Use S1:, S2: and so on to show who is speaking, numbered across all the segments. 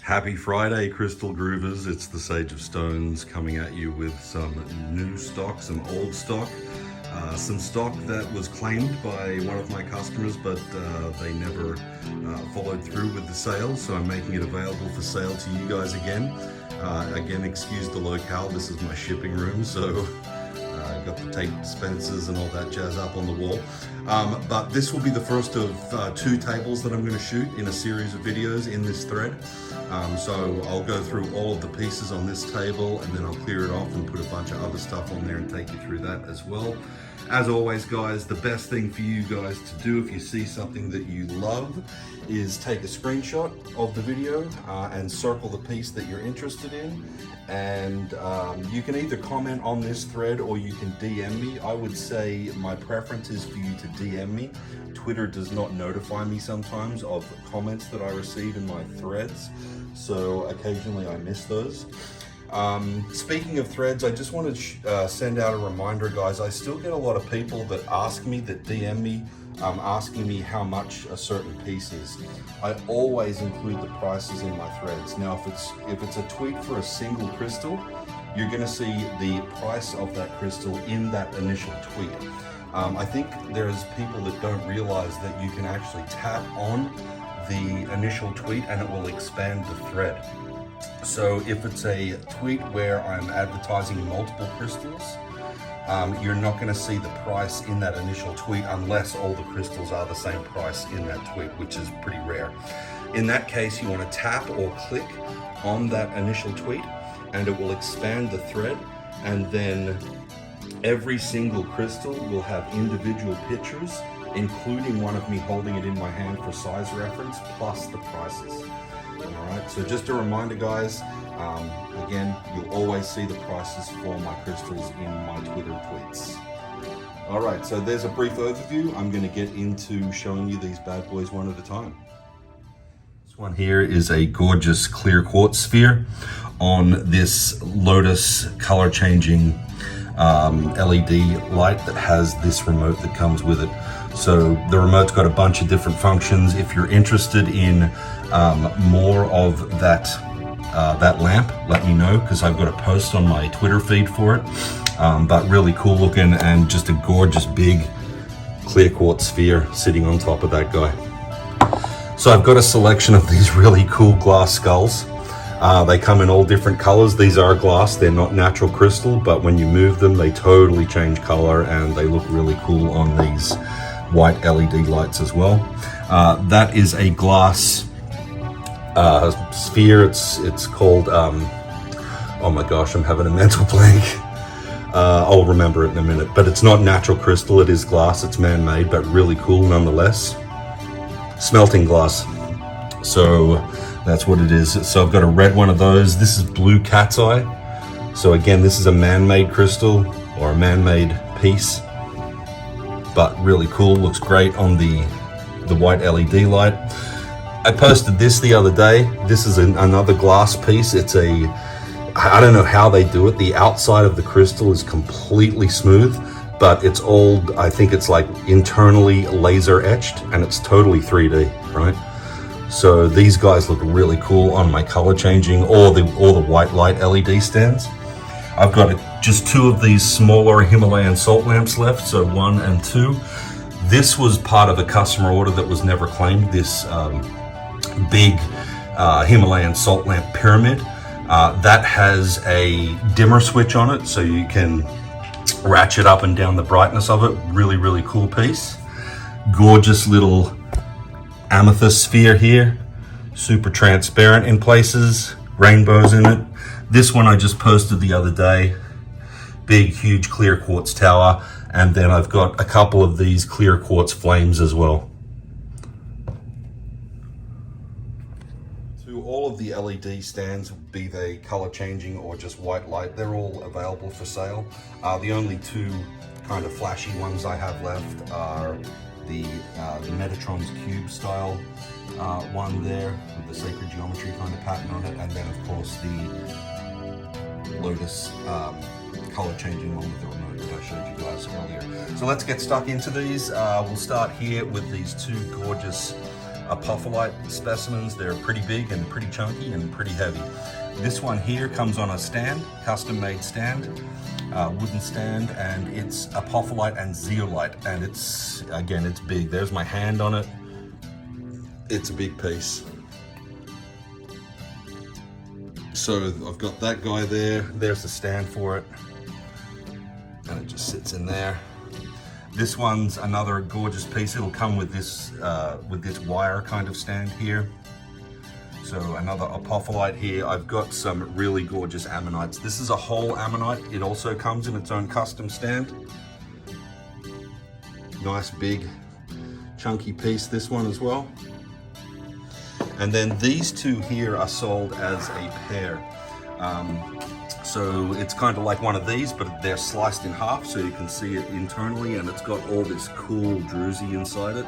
S1: Happy Friday, Crystal Groovers. It's the Sage of Stones coming at you with some new stock, some old stock, some stock that was claimed by one of my customers, but they never followed through with the sale, so I'm making it available for sale to you guys again. Again, excuse the locale, this is my shipping room, so I've got the tape dispensers and all that jazz up on the wall. But this will be the first of 2 tables that I'm going to shoot in a series of videos in this thread. So I'll go through all of the pieces on this table and then I'll clear it off and put a bunch of other stuff on there and take you through that as well. As always, guys, the best thing for you guys to do if you see something that you love is take a screenshot of the video and circle the piece that you're interested in. And you can either comment on this thread or you can DM me. I would say my preference is for you to DM me. Twitter does not notify me sometimes of comments that I receive in my threads, so occasionally I miss those. Speaking of threads, I just want to send out a reminder, guys. I still get a lot of people that ask me, that DM me, asking me how much a certain piece is. I always include the prices in my threads. Now, if it's a tweet for a single crystal, you're going to see the price of that crystal in that initial tweet. I think there's people that don't realize that you can actually tap on the initial tweet and it will expand the thread. So if it's a tweet where I'm advertising multiple crystals, you're not going to see the price in that initial tweet unless all the crystals are the same price in that tweet, which is pretty rare. In that case, you want to tap or click on that initial tweet and it will expand the thread, and then every single crystal will have individual pictures, including one of me holding it in my hand for size reference, plus the prices. Alright, so just a reminder, guys, again, you'll always see the prices for my crystals in my Twitter tweets. Alright, so there's a brief overview. I'm going to get into showing you these bad boys one at a time. This one here is a gorgeous clear quartz sphere on this Lotus color changing LED light that has this remote that comes with it. So the remote's got a bunch of different functions. If you're interested in more of that lamp, let me know, because I've got a post on my Twitter feed for it. But really cool looking and just a gorgeous big clear quartz sphere sitting on top of that guy. So I've got a selection of these really cool glass skulls. They come in all different colors. These are glass, they're not natural crystal, but when you move them, they totally change color and they look really cool on these white LED lights as well. That is a glass sphere. It's called, oh my gosh, I'm having a mental blank. I'll remember it in a minute, but it's not natural crystal, it is glass, it's man-made, but really cool nonetheless. Smelting glass. So that's what it is. So I've got a red one of those. This is blue cat's eye. So again, this is a man-made crystal or a man-made piece, but really cool. Looks great on the white LED light. I posted this the other day. This is another glass piece. I don't know how they do it. The outside of the crystal is completely smooth, but it's all, I think it's like internally laser etched and it's totally 3D, right? So these guys look really cool on my color changing or the white light LED stands. I've got just 2 of these smaller Himalayan salt lamps left, so 1 and 2. This was part of a customer order that was never claimed, this big Himalayan salt lamp pyramid. That has a dimmer switch on it, so you can ratchet up and down the brightness of it. Really, really cool piece. Gorgeous little amethyst sphere here, super transparent in places, rainbows in it. This one I just posted the other day, big huge clear quartz tower, and then I've got a couple of these clear quartz flames as well. To all of the LED stands, be they color changing or just white light, they're all available for sale. The only 2 kind of flashy ones I have left are the Metatron's cube style one there with the sacred geometry kind of pattern on it, and then of course the Lotus color changing one with the remote that I showed you guys earlier. So let's get stuck into these. We'll start here with these 2 gorgeous Apophyllite specimens. They're pretty big and pretty chunky and pretty heavy. This one here comes on a stand, custom made stand, wooden stand, and it's Apophyllite and zeolite, and it's, again, it's big. There's my hand on it. It's a big piece. So I've got that guy there. There's the stand for it, and it just sits in there. This one's another gorgeous piece. It'll come with this wire kind of stand here. So another Apophyllite here. I've got some really gorgeous Ammonites. This is a whole Ammonite. It also comes in its own custom stand. Nice big chunky piece, this one as well. And then these two here are sold as a pair. So it's kind of like one of these, but they're sliced in half so you can see it internally, and it's got all this cool druzy inside it.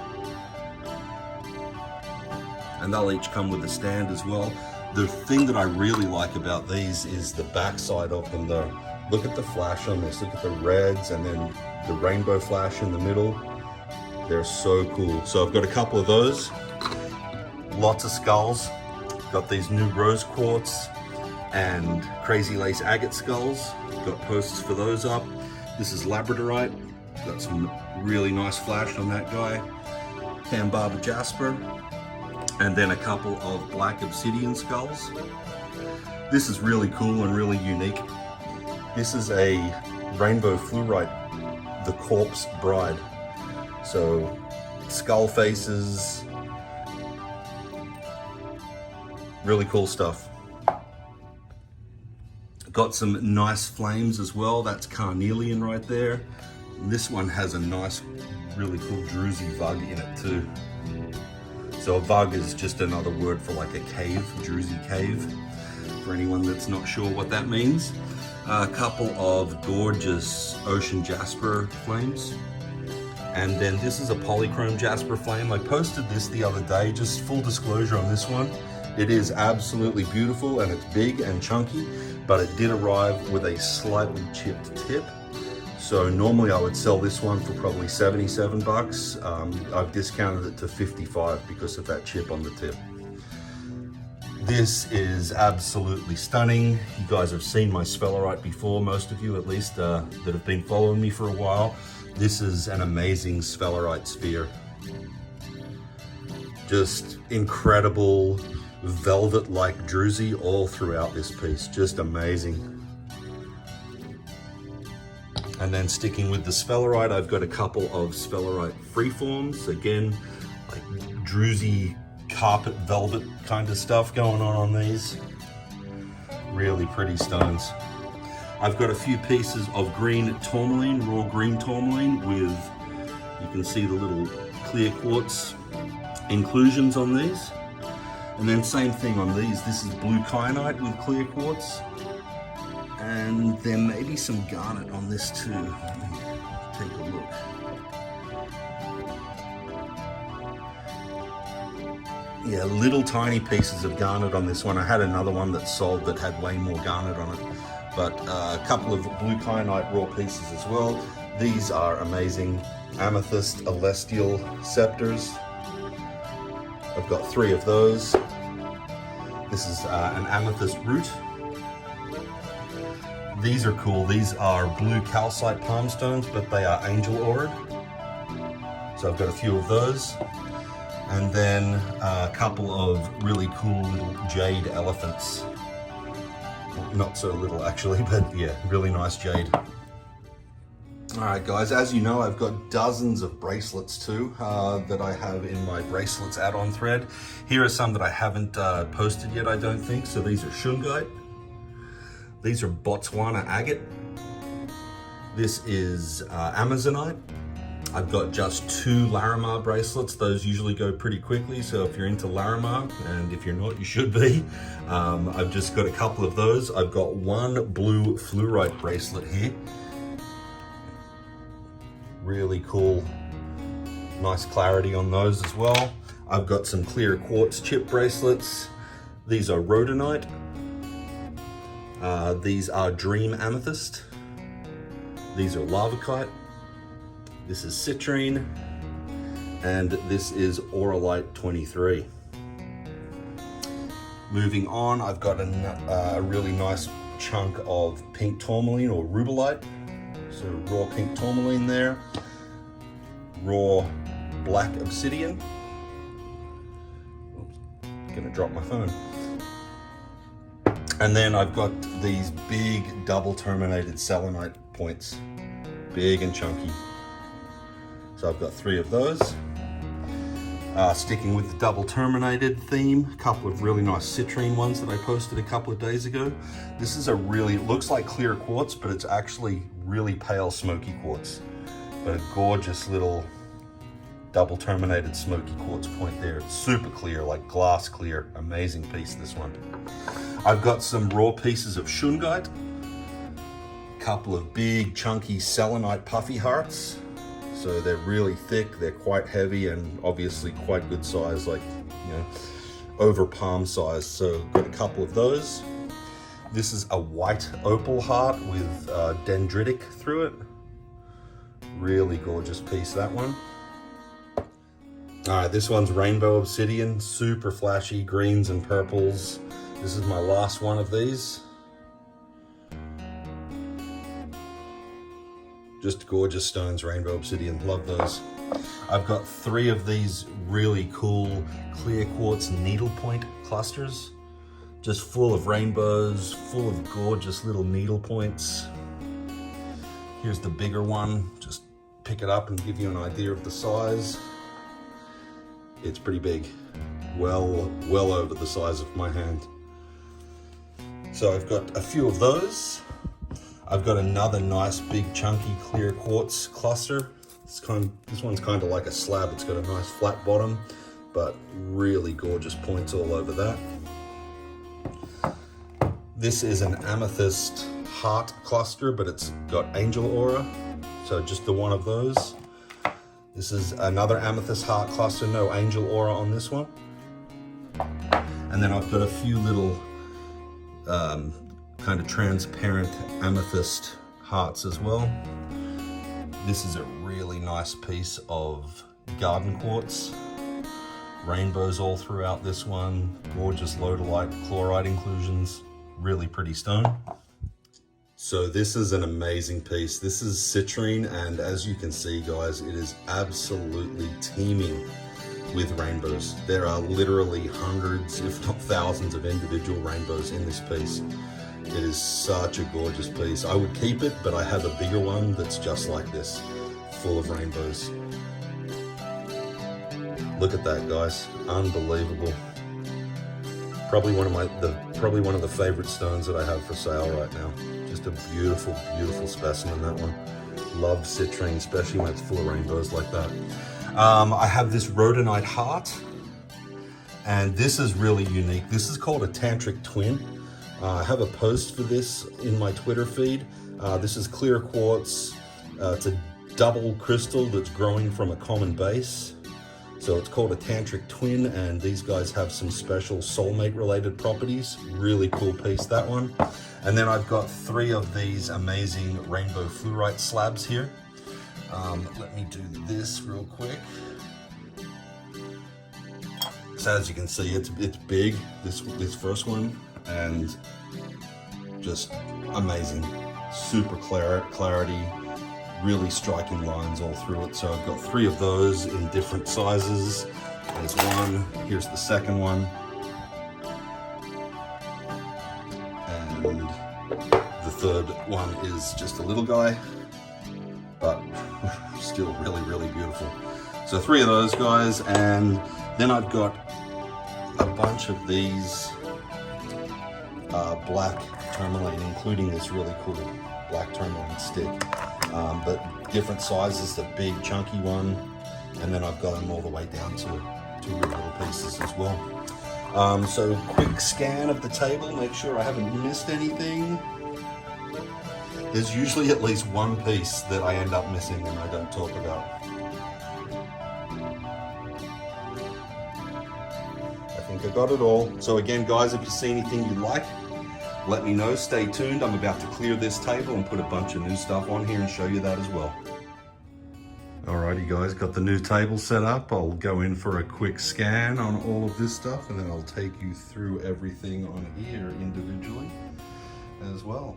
S1: And they'll each come with a stand as well. The thing that I really like about these is the backside of them. Look at the flash on this, look at the reds, and then the rainbow flash in the middle. They're so cool. So I've got a couple of those. Lots of skulls. Got these new rose quartz and crazy lace agate skulls. Got posts for those up. This is Labradorite. Got some really nice flash on that guy. Barber Jasper. And then a couple of black obsidian skulls. This is really cool and really unique. This is a rainbow fluorite, the Corpse Bride. So skull faces, really cool stuff. Got some nice flames as well. That's carnelian right there. And this one has a nice, really cool druzy vug in it too. So a vug is just another word for like a cave, druzy cave, for anyone that's not sure what that means. A couple of gorgeous ocean jasper flames. And then this is a Polychrome Jasper flame. I posted this the other day, just full disclosure on this one. It is absolutely beautiful and it's big and chunky, but it did arrive with a slightly chipped tip. So normally I would sell this one for probably 77 bucks. I've discounted it to 55 because of that chip on the tip. This is absolutely stunning. You guys have seen my Sphalerite before, most of you at least that have been following me for a while. This is an amazing Sphalerite sphere. Just incredible velvet-like druzy all throughout this piece, just amazing. And then sticking with the Sphalerite, I've got a couple of Sphalerite freeforms. Again, like druzy carpet velvet kind of stuff going on these. Really pretty stones. I've got a few pieces of green tourmaline, raw green tourmaline with, you can see the little clear quartz inclusions on these. And then same thing on these. This is blue kyanite with clear quartz. And there may be some garnet on this too. Let me take a look. Yeah, little tiny pieces of garnet on this one. I had another one that sold that had way more garnet on it. But a couple of blue kyanite raw pieces as well. These are amazing. Amethyst Celestial Scepters. I've got 3 of those. This is an amethyst root. These are cool. These are blue calcite palm stones, but they are angel aurid. So I've got a few of those. And then a couple of really cool little jade elephants. Not so little actually, but yeah, really nice jade. All right guys, as you know, I've got dozens of bracelets too that I have in my bracelets add-on thread. Here are some that I haven't posted yet, I don't think. So these are shungite. These are Botswana agate. This is Amazonite. I've got just 2 Larimar bracelets. Those usually go pretty quickly, so if you're into Larimar, and if you're not, you should be. I've just got a couple of those. I've got 1 blue fluorite bracelet here. Really cool, nice clarity on those as well. I've got some clear quartz chip bracelets. These are Rhodonite. These are Dream Amethyst. These are Lavakite. This is Citrine. and this is Auralite 23. Moving on, I've got a really nice chunk of pink tourmaline or rubellite. So raw pink tourmaline there, raw black obsidian. Oops, gonna drop my phone. And then I've got these big double terminated selenite points, big and chunky. So I've got 3 of those. Sticking with the double terminated theme, a couple of really nice citrine ones that I posted a couple of days ago. This is a really, it looks like clear quartz, but it's actually really pale smoky quartz. But a gorgeous little double terminated smoky quartz point there. It's super clear, like glass clear. Amazing piece, this one. I've got some raw pieces of shungite, a couple of big chunky selenite puffy hearts. So they're really thick, they're quite heavy, and obviously quite good size, like, you know, over palm size. So got a couple of those. This is a white opal heart with dendritic through it. Really gorgeous piece, that one. All right, this one's rainbow obsidian, super flashy, greens and purples. This is my last one of these. Just gorgeous stones, rainbow obsidian, love those. I've got 3 of these really cool clear quartz needlepoint clusters, just full of rainbows, full of gorgeous little needle points. Here's the bigger one, just pick it up and give you an idea of the size. It's pretty big, well over the size of my hand. So I've got a few of those. I've got another nice big chunky clear quartz cluster. This one's kind of like a slab. It's got a nice flat bottom, but really gorgeous points all over that. This is an amethyst heart cluster, but it's got angel aura, so just the one of those. This is another amethyst heart cluster, no angel aura on this one. And then I've got a few little kind of transparent amethyst hearts as well. This is a really nice piece of garden quartz. Rainbows all throughout this one. Gorgeous Rhodonite chloride inclusions. Really pretty stone. So this is an amazing piece. This is citrine, and as you can see, guys, it is absolutely teeming with rainbows. There are literally hundreds, if not thousands, of individual rainbows in this piece. It is such a gorgeous piece. I would keep it, but I have a bigger one that's just like this, full of rainbows. Look at that, guys. Unbelievable. Probably one of the favorite stones that I have for sale right now. Just a beautiful, beautiful specimen, that one. Love citrine, especially when it's full of rainbows like that. I have this Rhodonite Heart, and this is really unique. This is called a Tantric Twin. I have a post for this in my Twitter feed. This is clear quartz. It's a double crystal that's growing from a common base. So it's called a Tantric Twin, and these guys have some special soulmate related properties. Really cool piece, that one. And then I've got 3 of these amazing rainbow Fluorite slabs here. Let me do this real quick. So as you can see, it's big, this first one, and just amazing. Super clarity, really striking lines all through it. So I've got 3 of those in different sizes. There's one, here's the second one. And the third one is just a little guy, but still really, really beautiful. So 3 of those guys, and then I've got a bunch of these black tourmaline, including this really cool black tourmaline stick, but different sizes, the big chunky one, and then I've got them all the way down to 2 little pieces as well. So quick scan of the table, make sure I haven't missed anything. There's usually at least one piece that I end up missing and I don't talk about. I think I got it all. So again, guys, if you see anything you like, let me know. Stay tuned. I'm about to clear this table and put a bunch of new stuff on here and show you that as well. Alrighty guys, got the new table set up. I'll go in for a quick scan on all of this stuff and then I'll take you through everything on here individually as well.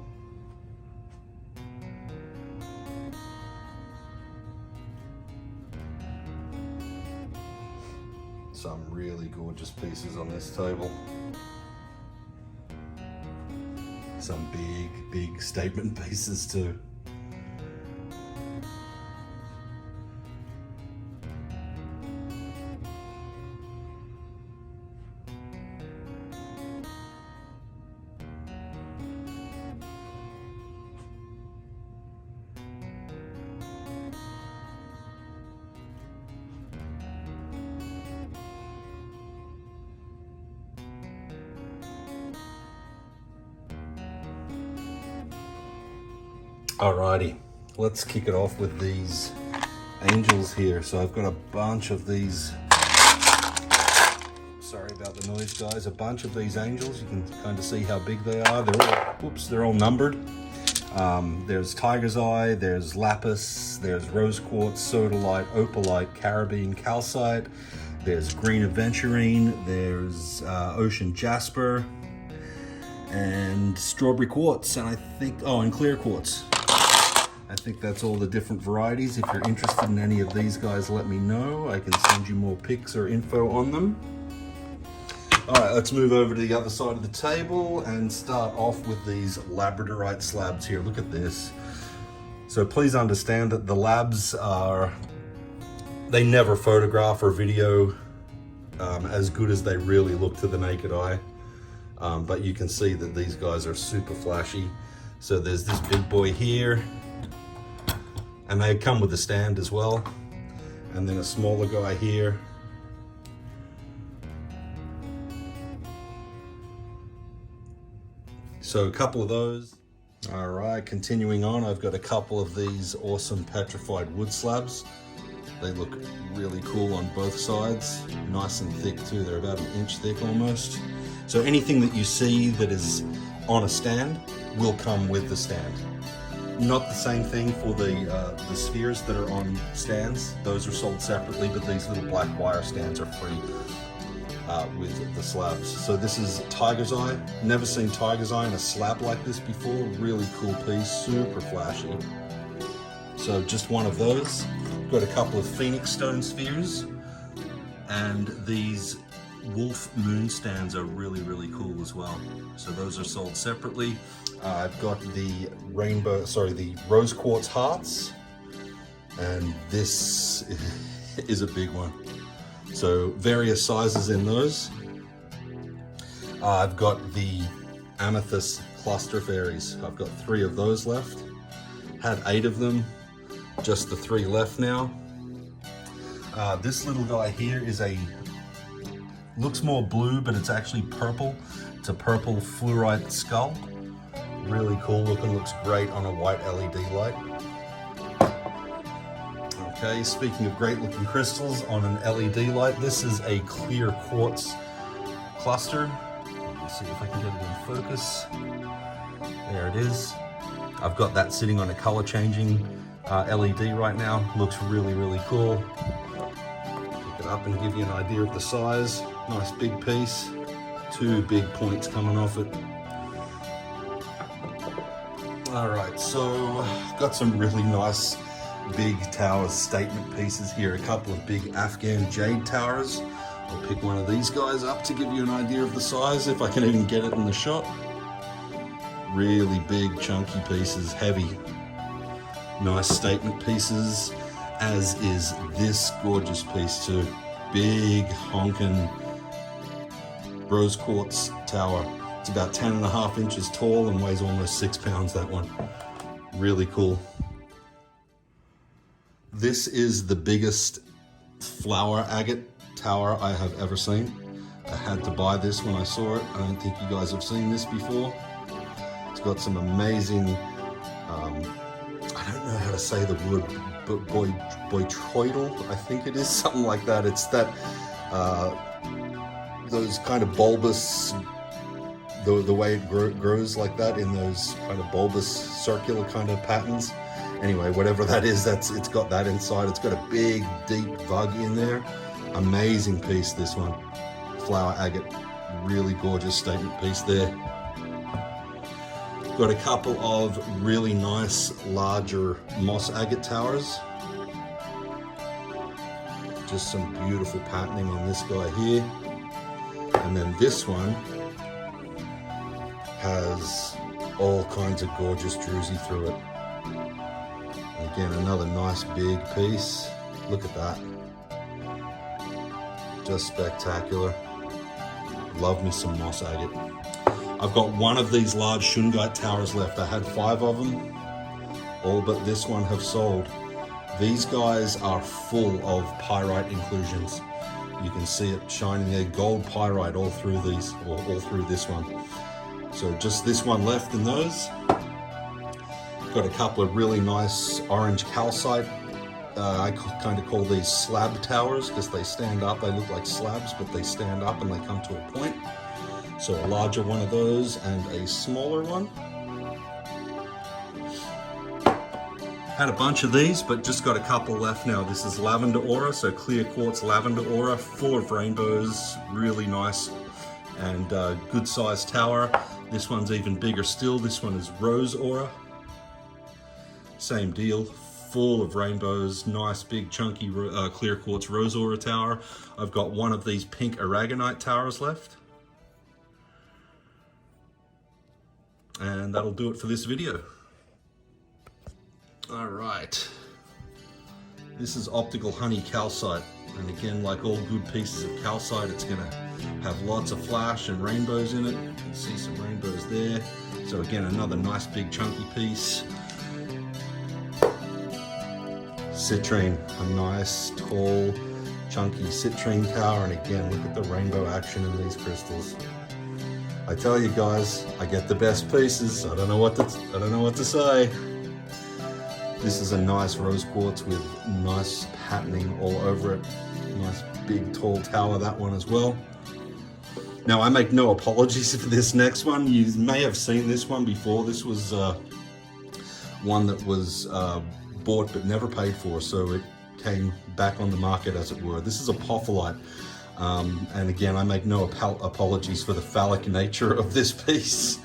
S1: Some really gorgeous pieces on this table. Some big statement pieces too. Alrighty, let's kick it off with these angels here. So I've got a bunch of these, sorry about the noise guys, a bunch of these angels. You can kind of see how big they are. They're all numbered. There's Tiger's Eye, there's Lapis, there's Rose Quartz, Sodalite, Opalite, Caribbean Calcite, there's Green Aventurine, there's Ocean Jasper, and Strawberry Quartz, and I think, and Clear Quartz. I think that's all the different varieties. If you're interested in any of these guys, let me know. I can send you more pics or info on them. All right, let's move over to the other side of the table and start off with these Labradorite slabs here. Look at this. So please understand that the labs they never photograph or video as good as they really look to the naked eye. But you can see that these guys are super flashy. So there's this big boy here, and they come with a stand as well. And then a smaller guy here. So a couple of those. All right, continuing on, I've got a couple of these awesome petrified wood slabs. They look really cool on both sides. Nice and thick too, they're about 1 inch thick almost. So anything that you see that is on a stand will come with the stand. Not the same thing for the spheres that are on stands. Those are sold separately, but these little black wire stands are free with the slabs. So this is Tiger's Eye. Never seen Tiger's Eye in a slab like this before. Really cool piece, super flashy. So just one of those. Got a couple of Phoenix stone spheres, and these wolf moon stands are really cool as well. So those are sold separately. I've got the the rose quartz hearts, and this is a big one. So various sizes in those. I've got the amethyst cluster fairies. I've got 3 of those left. Had 8 of them, just the 3 left now. This little guy here is looks more blue, but it's actually purple. It's a purple fluorite skull. Really cool looking, looks great on a white LED light. Okay, speaking of great looking crystals on an LED light, this is a clear quartz cluster. Let's see if I can get it in focus. There it is. I've got that sitting on a color changing LED right now. Looks really cool. Pick it up and give you an idea of the size. Nice big piece. 2 big points coming off it. All right, so got some really nice big tower statement pieces here. A couple of big Afghan Jade Towers. I'll pick one of these guys up to give you an idea of the size, if I can even get it in the shot. Really big, chunky pieces, heavy. Nice statement pieces, as is this gorgeous piece too. Big honkin' rose quartz tower. It's about 10.5 inches tall and weighs almost 6 pounds, that one. Really cool. This is the biggest flower agate tower I have ever seen. I had to buy this when I saw it. I don't think you guys have seen this before. It's got some amazing, I don't know how to say the word, but boitroidal, I think it is, something like that. It's that, those kind of bulbous, the way it grows like that in those kind of bulbous circular kind of patterns. Anyway, whatever that is, it's got that inside. It's got a big, deep bug in there. Amazing piece, this one. Flower agate, really gorgeous statement piece there. Got a couple of really nice, larger moss agate towers. Just some beautiful patterning on this guy here. And then this one has all kinds of gorgeous druzy through it. And again, another nice big piece. Look at that. Just spectacular. Love me some moss agate. I've got one of these large shungite towers left. I had 5 of them. All but this one have sold. These guys are full of pyrite inclusions. You can see it shining there, gold pyrite all through these, or all through this one. So just this one left in those. Got a couple of really nice orange calcite. I kind of call these slab towers because they stand up. They look like slabs, but they stand up and they come to a point. So a larger one of those and a smaller one. Had a bunch of these, but just got a couple left now. This is Lavender Aura, so clear quartz Lavender Aura, full of rainbows, really nice and good sized tower. This one's even bigger still. This one is Rose Aura. Same deal, full of rainbows, nice big chunky clear quartz Rose Aura tower. I've got one of these pink Aragonite towers left. And that'll do it for this video. All right, this is optical honey calcite. And again, like all good pieces of calcite, it's gonna have lots of flash and rainbows in it. You can see some rainbows there. So again, another nice big chunky piece. Citrine, a nice tall chunky citrine tower. And again, look at the rainbow action in these crystals. I tell you guys, I get the best pieces. I don't know what to say. This is a nice rose quartz with nice patterning all over it. Nice big tall tower, that one as well. Now I make no apologies for this next one. You may have seen this one before. This was one that was bought but never paid for, so it came back on the market as it were. This is Apophyllite. And again, I make no apologies for the phallic nature of this piece.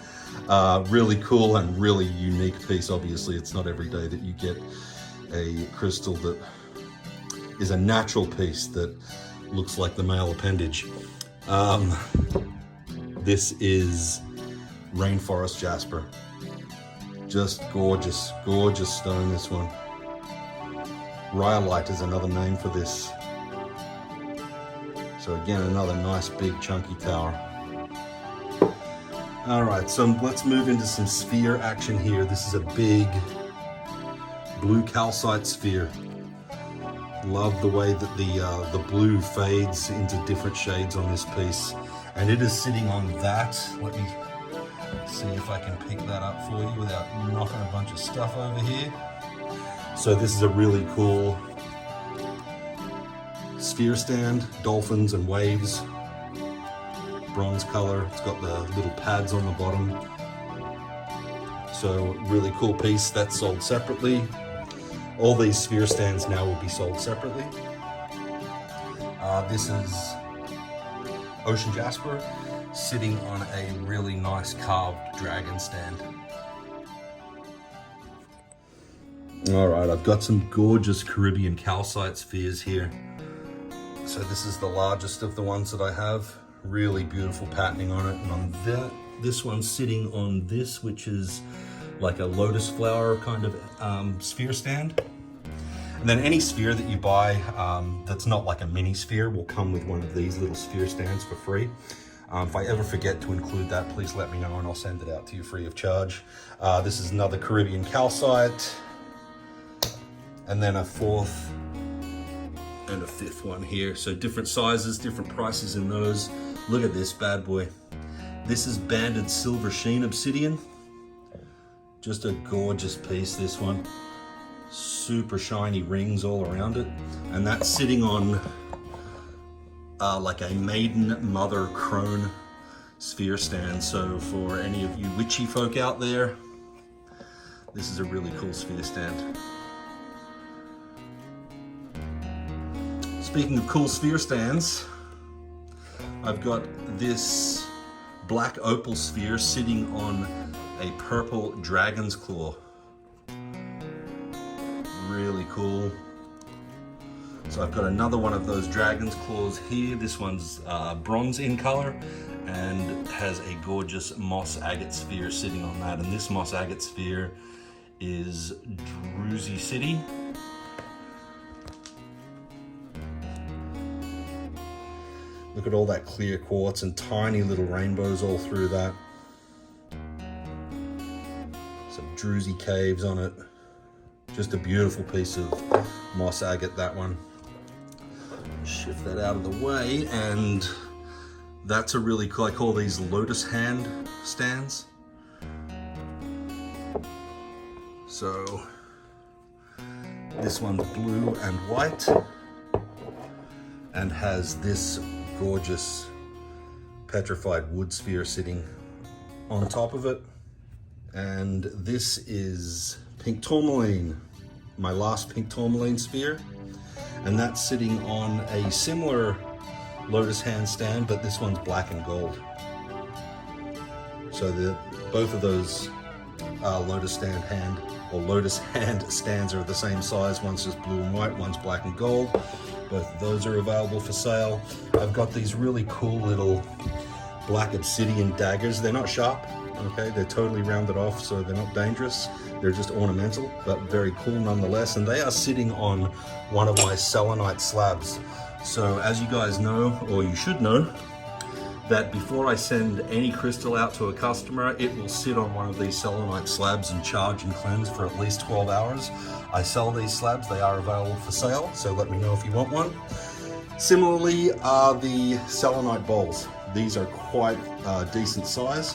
S1: Really cool and really unique piece. Obviously, it's not every day that you get a crystal that is a natural piece that looks like the male appendage. This is Rainforest Jasper. Just gorgeous, gorgeous stone, this one. Rhyolite is another name for this. So again, another nice big chunky tower. All right, so let's move into some sphere action here. This is a big blue calcite sphere. Love the way that the blue fades into different shades on this piece. And it is sitting on that. Let me see if I can pick that up for you without knocking a bunch of stuff over here. So this is a really cool sphere stand, dolphins and waves. Bronze color, it's got the little pads on the bottom. So really cool piece. That's sold separately. All these sphere stands now will be sold separately. This is Ocean Jasper sitting on a really nice carved dragon stand. All right, I've got some gorgeous Caribbean calcite spheres here. So this is the largest of the ones that I have. Really beautiful patterning on it. And on this one's sitting on this, which is like a lotus flower kind of sphere stand. And then any sphere that you buy that's not like a mini sphere will come with one of these little sphere stands for free. If I ever forget to include that, please let me know and I'll send it out to you free of charge. This is another Caribbean calcite. And then a fourth and a fifth one here. So different sizes, different prices in those. Look at this bad boy. This is banded silver sheen obsidian. Just a gorgeous piece, this one. Super shiny rings all around it. And that's sitting on like a maiden mother crone sphere stand. So for any of you witchy folk out there,
S2: This is a really cool sphere stand. Speaking of cool sphere stands, I've got this black opal sphere sitting on a purple dragon's claw. Really cool. So I've got another one of those dragon's claws here. This one's bronze in color and has a gorgeous moss agate sphere sitting on that. And this moss agate sphere is Druzy City. Look at all that clear quartz and tiny little rainbows all through that. Some Druzy caves on it. Just a beautiful piece of moss agate, that one. Shift that out of the way, and that's a really cool, I call these lotus hand stands. So this one's blue and white and has this gorgeous petrified wood sphere sitting on top of it. And this is pink tourmaline, my last pink tourmaline sphere. And that's sitting on a similar lotus hand stand, but this one's black and gold. So both of those lotus hand stands are the same size. One's just blue and white, one's black and gold. Both of those are available for sale. I've got these really cool little black obsidian daggers. They're not sharp, okay? They're totally rounded off, so they're not dangerous. They're just ornamental, but very cool nonetheless. And they are sitting on one of my Selenite slabs. So as you guys know, or you should know, that before I send any crystal out to a customer, it will sit on one of these Selenite slabs and charge and cleanse for at least 12 hours. I sell these slabs, they are available for sale, so let me know if you want one. Similarly are the Selenite bowls. These are quite decent size.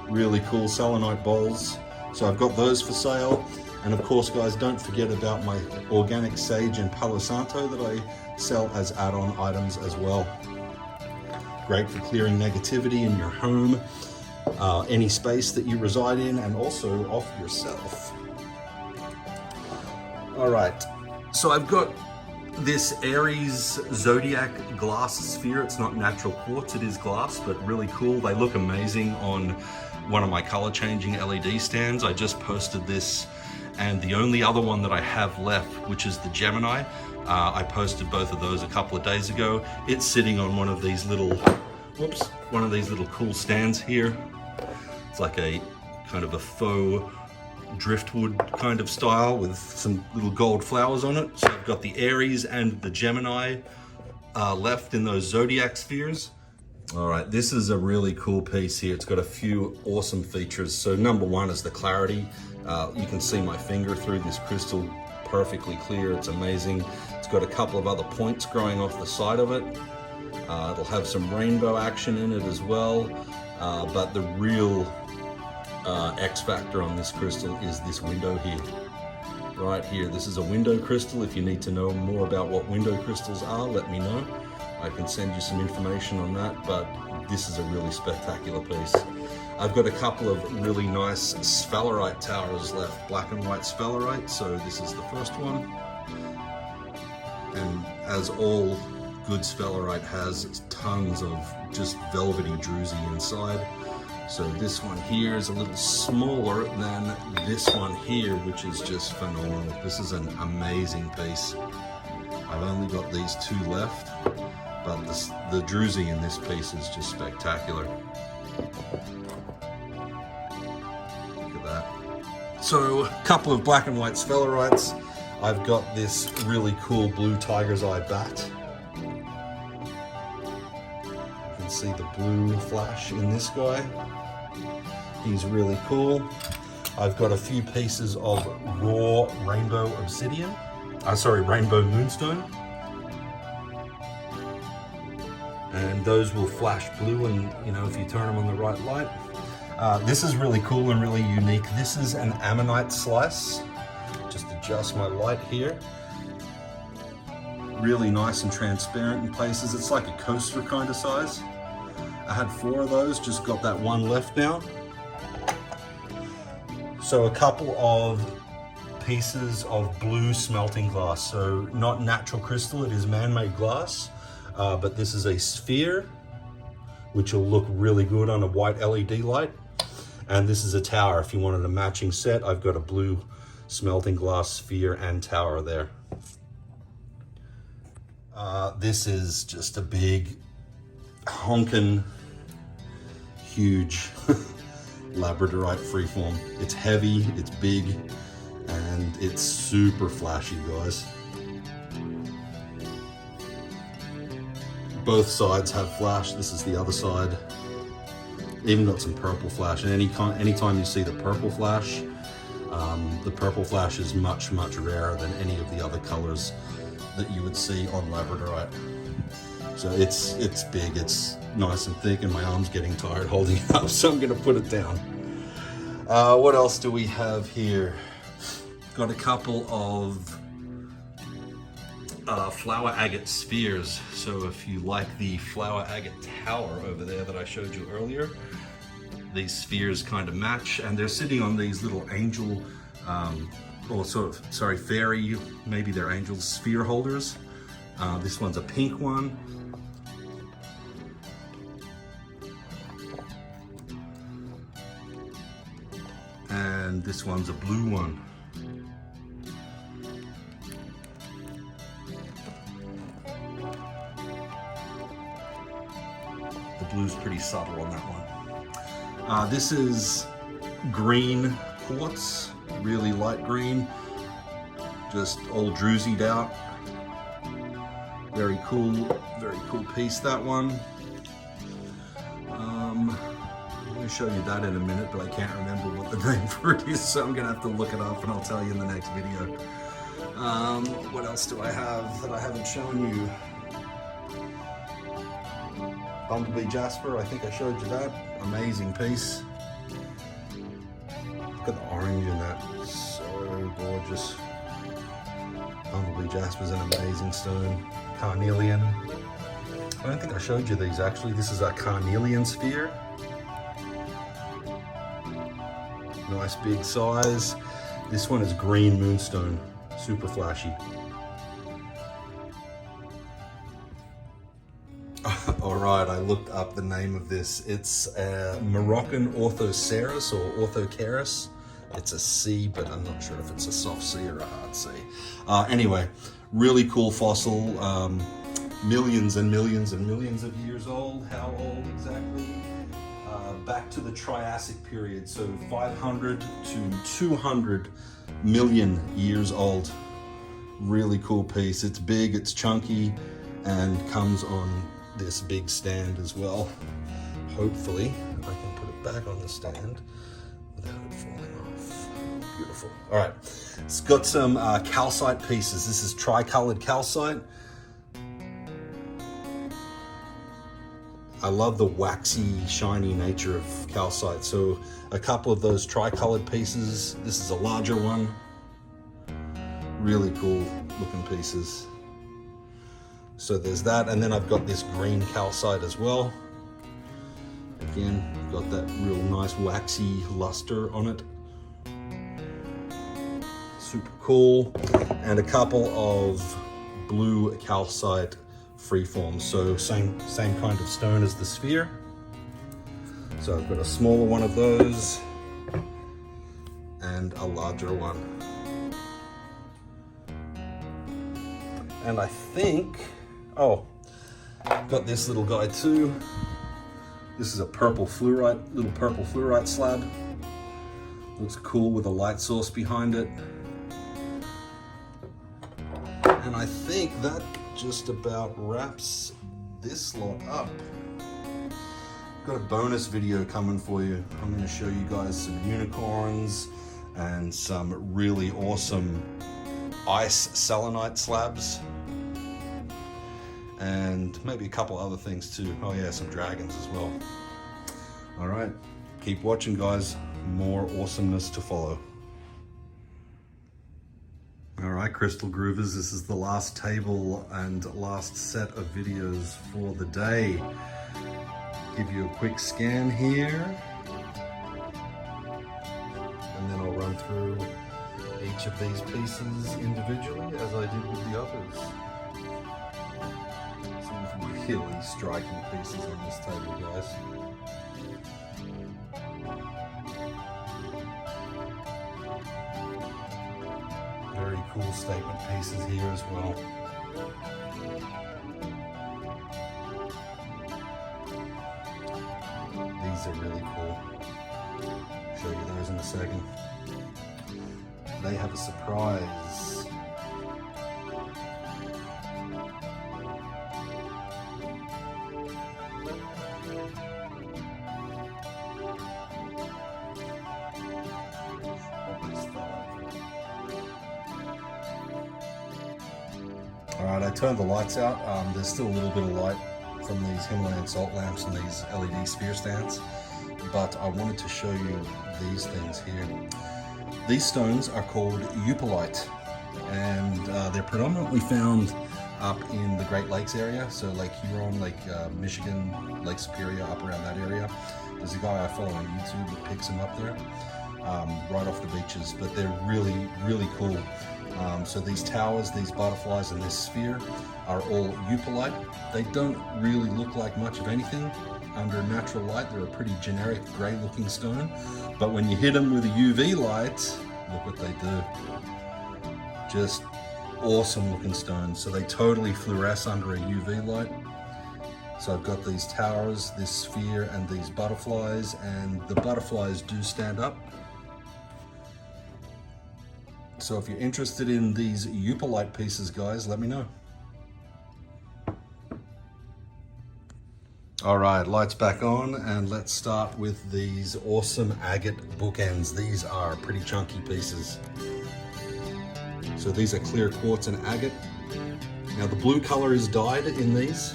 S2: Really cool Selenite bowls. So I've got those for sale. And of course, guys, don't forget about my organic Sage and Palo Santo that I sell as add-on items as well. Great for clearing negativity in your home, any space that you reside in, and also off yourself. All right, so I've got this Aries Zodiac glass sphere. It's not natural quartz, it is glass, but really cool. They look amazing on one of my color changing LED stands. I just posted this, and the only other one that I have left, which is the Gemini, I posted both of those a couple of days ago. It's sitting on one of these little, one of these little cool stands here. It's like a kind of a faux driftwood kind of style with some little gold flowers on it. So I've got the Aries and the Gemini left in those Zodiac spheres. All right, this is a really cool piece here. It's got a few awesome features. So number one is the clarity. You can see my finger through this crystal perfectly clear. It's amazing. It's got a couple of other points growing off the side of it. It'll have some rainbow action in it as well. But the real X factor on this crystal is this window here. Right here, this is a window crystal. If you need to know more about what window crystals are, let me know. I can send you some information on that, but this is a really spectacular piece. I've got a couple of really nice Sphalerite Towers left, black and white Sphalerite, so this is the first one. And as all good Sphalerite has, it's tons of just velvety druzy inside. So this one here is a little smaller than this one here, which is just phenomenal. This is an amazing piece. I've only got these two left, but the druzy in this piece is just spectacular. Look at that. So a couple of black and white Sphalerites. I've got this really cool blue tiger's eye bat. You can see the blue flash in this guy. He's really cool. I've got a few pieces of raw rainbow obsidian. Rainbow moonstone. And those will flash blue, and if you turn them on the right light. This is really cool and really unique. This is an Ammonite slice. Just adjust my light here. really nice and transparent in places. It's like a coaster kind of size. I had 4 of those, just got that one left now. So a couple of pieces of blue smelting glass. So not natural crystal, it is man-made glass, but this is a sphere, which will look really good on a white LED light. And this is a tower. If you wanted a matching set, I've got a blue smelting glass sphere and tower there. This is just a big, honkin', huge Labradorite freeform. It's heavy, it's big, and it's super flashy, guys. Both sides have flash. This is the other side. Even got some purple flash. And anytime you see the purple flash is much, much rarer than any of the other colors that you would see on Labradorite. So it's big, it's nice and thick, and my arm's getting tired holding it up, so I'm gonna put it down. What else do we have here? Got a couple of flower agate spheres. So if you like the flower agate tower over there that I showed you earlier, these spheres kind of match, and they're sitting on these little angel, fairy, maybe they're angel sphere holders. This one's a pink one. And this one's a blue one. The blue's pretty subtle on that one. This is green quartz, really light green, just all drusied out. Very cool piece, that one. I'm going to show you that in a minute, but I can't remember what the name for it is, so I'm going to have to look it up and I'll tell you in the next video. What else do I have that I haven't shown you? Bumblebee Jasper, I think I showed you that. Amazing piece. Look at the orange in that, so gorgeous. Bumblebee Jasper's an amazing stone. Carnelian. I don't think I showed you these actually. This is a carnelian sphere. Nice big size. This one is green moonstone, super flashy. Alright, I looked up the name of this. It's Moroccan Orthoceras or Orthoceras. It's a C, but I'm not sure if it's a soft C or a hard C. Anyway, really cool fossil. Millions and millions and millions of years old. How old exactly? Back to the Triassic period, so 500 to 200 million years old. Really cool piece. It's big, it's chunky, and comes on this big stand as well. Hopefully I can put it back on the stand without it falling off. Beautiful. All right, it's got some calcite pieces. This is tricolored calcite. I love the waxy, shiny nature of calcite. So a couple of those tricolored pieces. This is a larger one. Really cool looking pieces. So there's that, and then I've got this green calcite as well. Again, got that real nice waxy luster on it. Super cool. And a couple of blue calcite freeforms. So same kind of stone as the sphere. So I've got a smaller one of those and a larger one. And I think, got this little guy too. This is a little purple fluorite slab. Looks cool with a light source behind it. And I think that just about wraps this lot up. Got a bonus video coming for you. I'm going to show you guys some unicorns and some really awesome ice selenite slabs, and maybe a couple other things too. Oh yeah, some dragons as well. All right, keep watching guys, more awesomeness to follow.
S1: All right, Crystal Groovers, this is the last table and last set of videos for the day. Give you a quick scan here, and then I'll run through each of these pieces individually as I did with the others. Some really striking pieces on this table, guys. Very cool statement pieces here as well. These are really cool. Show you those in a second. They have a surprise. Alright, I turned the lights out. There's still a little bit of light from these Himalayan salt lamps and these LED sphere stands, but I wanted to show you these things here. These stones are called Opalite, and they're predominantly found up in the Great Lakes area, so Lake Huron, Lake Michigan, Lake Superior, up around that area. There's a guy I follow on YouTube that picks them up there, right off the beaches, but they're really, really cool. So these towers, these butterflies, and this sphere are all Opalite. They don't really look like much of anything. Under natural light, they're a pretty generic grey looking stone, but when you hit them with a UV light, look what they do. Just awesome looking stones. So they totally fluoresce under a UV light. So I've got these towers, this sphere, and these butterflies, and the butterflies do stand up. So if you're interested in these Opalite pieces, guys, let me know. All right, lights back on, and let's start with these awesome Agate Bookends. These are pretty chunky pieces. So these are clear quartz and agate. Now the blue color is dyed in these.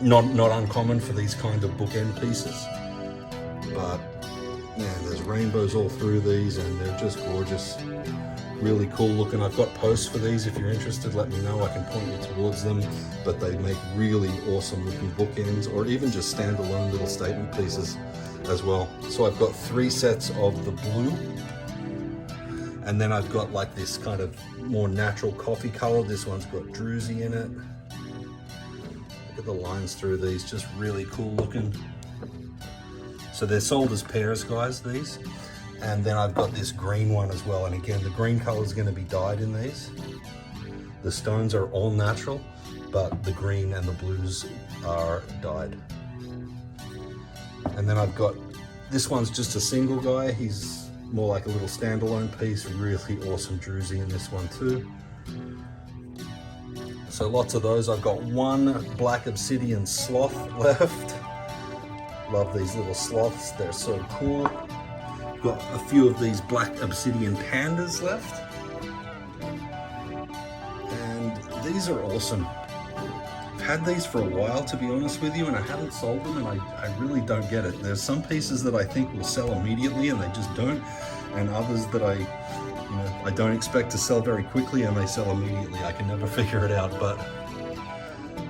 S1: Not uncommon for these kind of bookend pieces, but yeah, there's rainbows all through these, and they're just gorgeous. Really cool looking. I've got posts for these. If you're interested, let me know. I can point you towards them, but they make really awesome looking bookends, or even just standalone little statement pieces as well. So I've got 3 sets of the blue, and then I've got like this kind of more natural coffee color. This one's got druzy in it. Look at the lines through these, just really cool looking. So they're sold as pairs, guys, these. And then I've got this green one as well. And again, the green color is going to be dyed in these. The stones are all natural, but the green and the blues are dyed. And then I've got, this one's just a single guy. He's more like a little standalone piece. Really awesome druzy in this one too. So lots of those. I've got 1 black obsidian sloth left. Love these little sloths, they're so cool. Got a few of these black obsidian pandas left. And these are awesome. I've had these for a while, to be honest with you, and I haven't sold them, and I really don't get it. There's some pieces that I think will sell immediately and they just don't, and others that I don't expect to sell very quickly and they sell immediately. I can never figure it out, but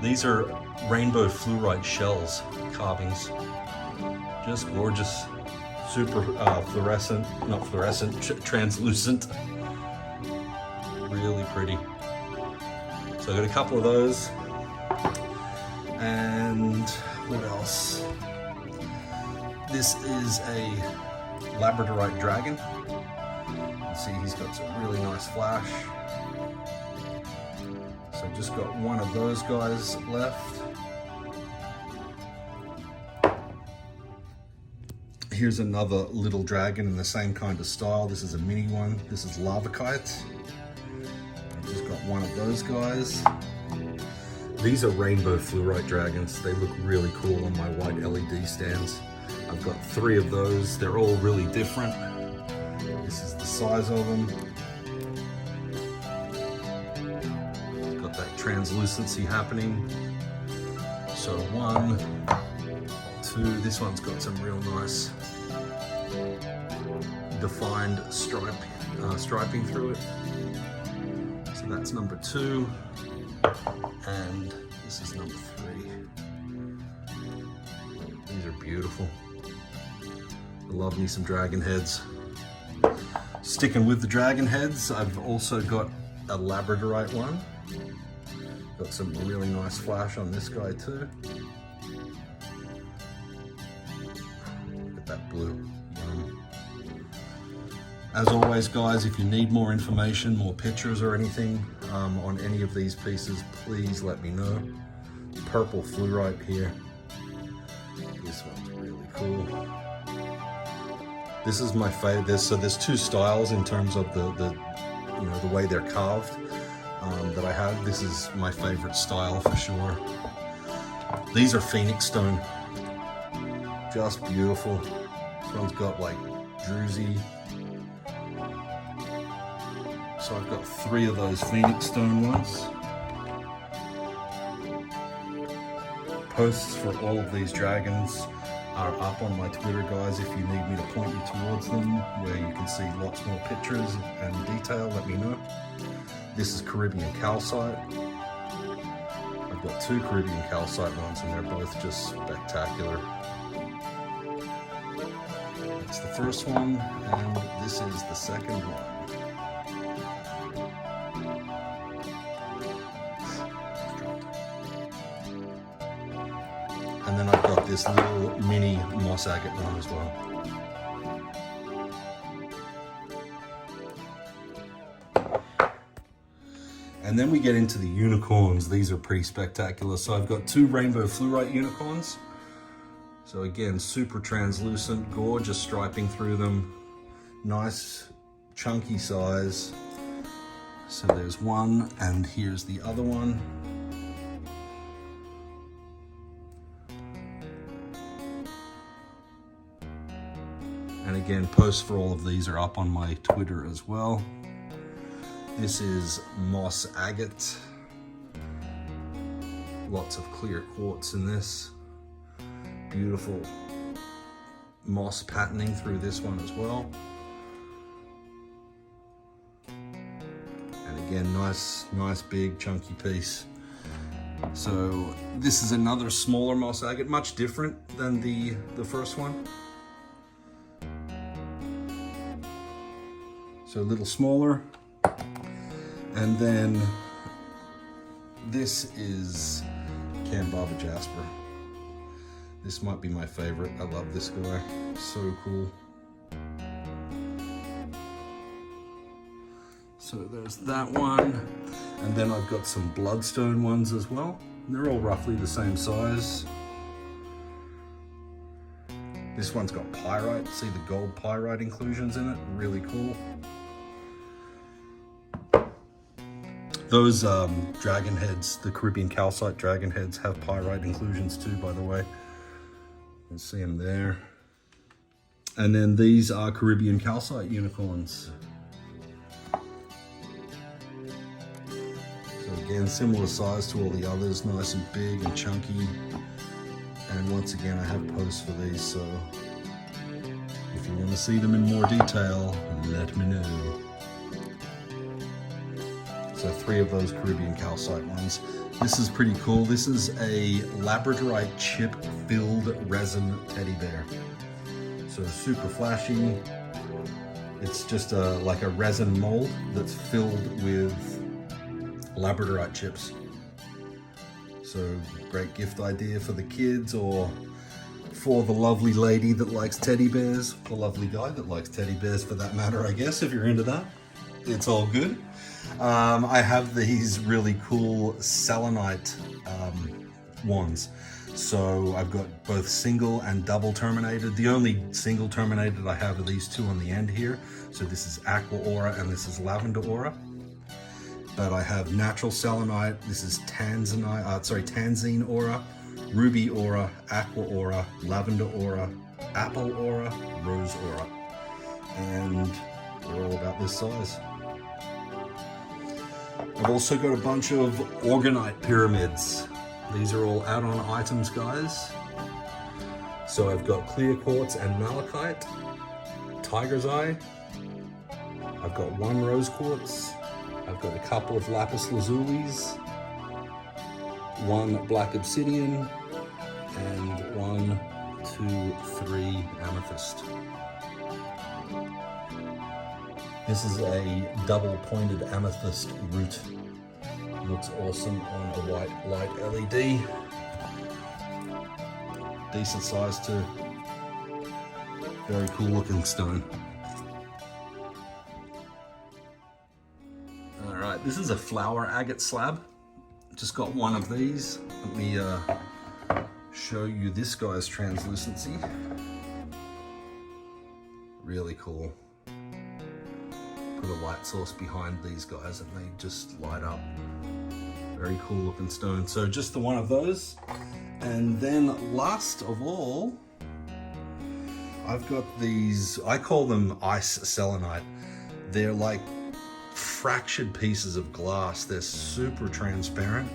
S1: these are rainbow fluorite shells carvings. Just gorgeous, super translucent, really pretty. So I got a couple of those, and what else? This is a Labradorite Dragon. You can see he's got some really nice flash. So I've just got 1 of those guys left. Here's another little dragon in the same kind of style. This is a mini one. This is Lavakite. I've just got 1 of those guys. These are rainbow fluorite dragons. They look really cool on my white LED stands. I've got 3 of those. They're all really different. This is the size of them. Got that translucency happening. So 1, 2, this one's got some real nice defined striping through it.
S2: That's number 2, and this is number 3. These are beautiful. I love me some dragon heads. Sticking with the dragon heads, I've also got a Labradorite one. Got some really nice flash on this guy too. Look at that blue. Yum. As always, guys, if you need more information, more pictures or anything on any of these pieces, please let me know. Purple fluorite here. This one's really cool. This is my favorite. So there's 2 styles in terms of the way they're carved that I have. This is my favorite style for sure. These are Phoenix stone. Just beautiful. This one's got like druzy. So I've got 3 of those Phoenix stone ones. Posts for all of these dragons are up on my Twitter, guys. If you need me to point you towards them, where you can see lots more pictures and detail, let me know. This is Caribbean calcite. I've got 2 Caribbean calcite ones, and they're both just spectacular. That's the first one, and this is the second one. And then I've got this little mini moss agate one as well. And then we get into the unicorns. These are pretty spectacular. So I've got 2 rainbow fluorite unicorns. So again, super translucent, gorgeous striping through them. Nice chunky size. So there's one, and here's the other one. And again, posts for all of these are up on my Twitter as well. This is moss agate. Lots of clear quartz in this. Beautiful moss patterning through this one as well. And again, nice big chunky piece. So this is another smaller moss agate, much different than the first one. So a little smaller. And then this is Barber Jasper. This might be my favorite. I love this guy. So cool. So there's that one. And then I've got some bloodstone ones as well. They're all roughly the same size. This one's got pyrite. See the gold pyrite inclusions in it? Really cool. Those dragon heads, the Caribbean calcite dragon heads, have pyrite inclusions too, by the way. You can see them there. And then these are Caribbean calcite unicorns. So again, similar size to all the others, nice and big and chunky. And once again, I have posts for these, so if you want to see them in more detail, let me know. So 3 of those Caribbean calcite ones. This is pretty cool. This is a Labradorite chip filled resin teddy bear. So super flashy. It's just like a resin mold that's filled with Labradorite chips. So great gift idea for the kids, or for the lovely lady that likes teddy bears, the lovely guy that likes teddy bears for that matter, I guess, if you're into that. It's all good. I have these really cool selenite wands. So I've got both single and double terminated. The only single terminated I have are these 2 on the end here. So this is Aqua Aura and this is Lavender Aura. But I have natural selenite. This is Tanzine Aura, Ruby Aura, Aqua Aura, Lavender Aura, Apple Aura, Rose Aura. And they're all about this size. I've also got a bunch of orgonite pyramids. These are all add-on items, guys. So I've got clear quartz and malachite, tiger's eye. I've got 1 rose quartz, I've got a couple of lapis lazulis, one black obsidian, and 1, 2, 3 amethyst. This is a double pointed amethyst root. Looks awesome on a white light LED. Decent size too. Very cool looking stone. All right, this is a flower agate slab. Just got one of these. Let me show you this guy's translucency. Really cool. Put a light source behind these guys and they just light up. Very cool looking stone. So just the one of those. And then last of all, I've got these, I call them ice selenite. They're like fractured pieces of glass. They're super transparent.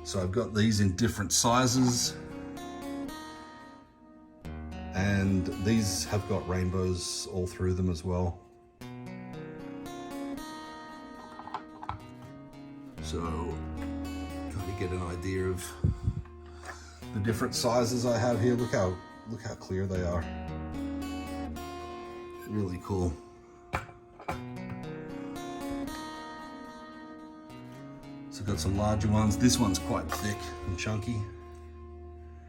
S2: So I've got these in different sizes. And these have got rainbows all through them as well. So, trying to get an idea of the different sizes I have here. Look how clear they are. Really cool. So I've got some larger ones. This one's quite thick and chunky.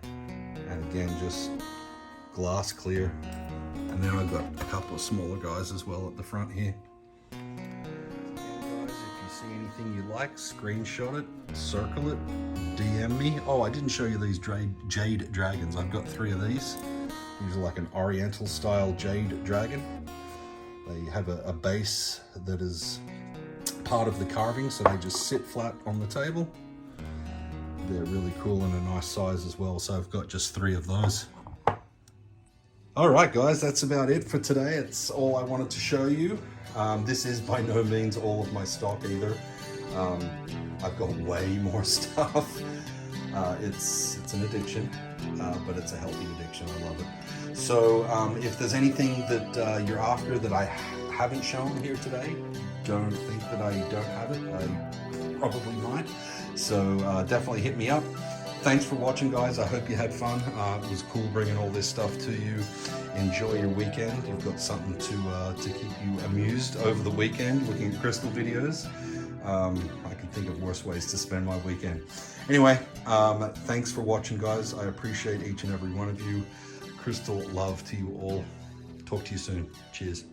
S2: And again, just glass clear. And then I've got a couple of smaller guys as well at the front here. Anything you like, screenshot it, circle it, DM me. Oh, I didn't show you these Jade Dragons. I've got 3 of these. These are like an Oriental style Jade Dragon. They have a base that is part of the carving, so they just sit flat on the table. They're really cool and a nice size as well. So I've got just 3 of those. All right, guys, that's about it for today. It's all I wanted to show you. This is by no means all of my stock either. I've got way more stuff. It's an addiction, but it's a healthy addiction. I love it. So if there's anything that you're after that I haven't shown here today, don't think that I don't have it. I probably might. So definitely hit me up. Thanks for watching, guys. I hope you had fun. It was cool bringing all this stuff to you. Enjoy your weekend. You've got something to keep you amused over the weekend, looking at crystal videos. I can think of worse ways to spend my weekend. Anyway, thanks for watching, guys. I appreciate each and every one of you. Crystal love to you all. Talk to you soon. Cheers.